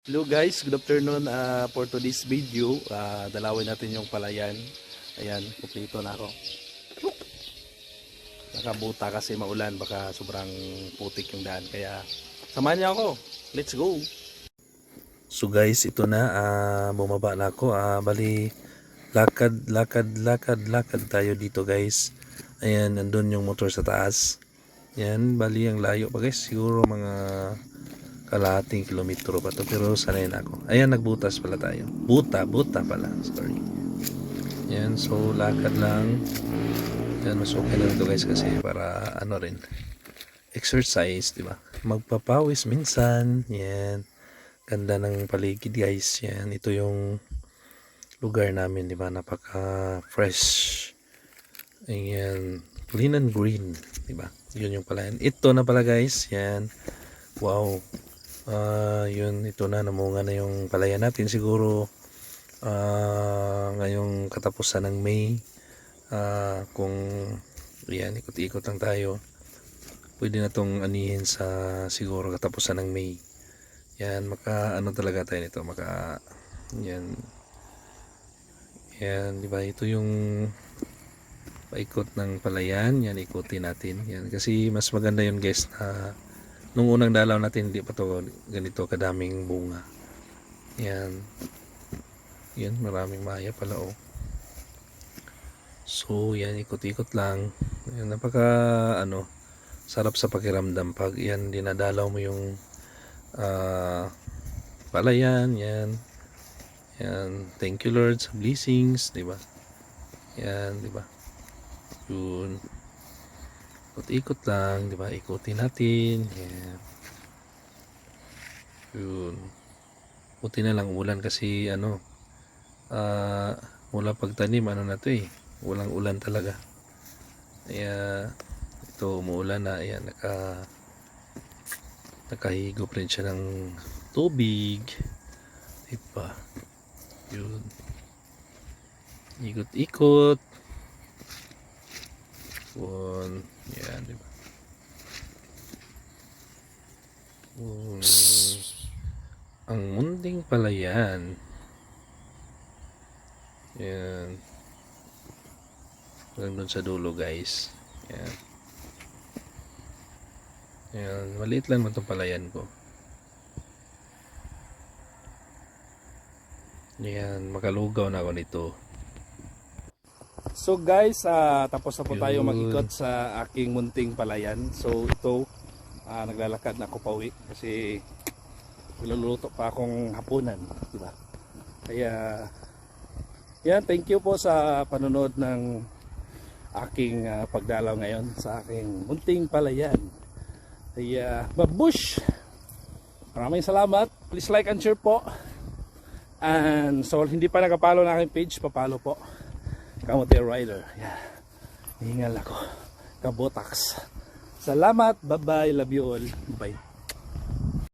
Hello guys, good afternoon. For today's video, dalawin natin yung palayan. Ayan, kumpleto na ako. Nakabuta kasi maulan, baka sobrang putik yung daan. Kaya samahan niyo ako. Let's go! So guys, ito na. Bumaba na ako. Bali, lakad tayo dito guys. Ayan, nandun yung motor sa taas. Ayan, bali ang layo pa guys. Siguro mga kalahating kilometro pa to, pero sanay na ako. Ayan, nagbutas pala tayo. Buta pala, sorry. Yan, so lakad lang. Yan, mas okay na ito guys kasi para ano rin, exercise, di ba? Magpapawis minsan. Yan, ganda ng paligid guys. Yan, ito yung lugar namin, di ba? Napaka fresh. Ayan, clean and green, di ba? Yun yung pala. Ito na pala guys. Yan, wow. Yun, ito na, namunga na yung palaya natin siguro ngayong katapusan ng May. Kung yan, ikot-ikot lang tayo, pwede na tong anihin sa siguro katapusan ng May. Yan, maka ano talaga tayo nito, maka yan, di ba? Ito yung paikot ng palayan. Yan, ikutin natin yan kasi mas maganda yun guys, na nung unang dalaw natin hindi pa to ganito kadaming bunga. Yan. Yan, maraming maya pala oh. So yan, ikot-ikot lang. Yan, napaka ano, sarap sa pakiramdam pag yan dinadalaw mo yung palayan. Yan. Yan, thank you Lord sa blessings, di ba? Yan, di ba? Yun. Ikot-ikot lang, di ba? Ikutin natin. Yan. Yun. Buti na lang ulan kasi ano, mula pagtanim ano na to eh, walang ulan talaga. Kaya ito umuulan na. Ayan, nakahigop rin siya ng tubig. Di ba? Yun. Ikot-ikot. Yun. Yan, di ba? Ang munting palayan. Yan. Hanggang dun sa dulo guys. Yan. Yan. Maliit lang itong palayan ko. Yan. Makalugaw na ako nito. So guys, tapos na po tayo mag-ikot sa aking munting palayan. So ito, naglalakad na ako pauwi kasi niluluto pa akong hapunan, di ba? Kaya yan, thank you po sa panonood ng aking pagdalaw ngayon sa aking munting palayan. Kaya babush! Maraming salamat. Please like and share po. And so hindi pa nakapalo na aking page, papalo po. Kamote Rider. Yeah. Hingal ako. Kabotax. Salamat. Bye-bye. Love you all. Bye.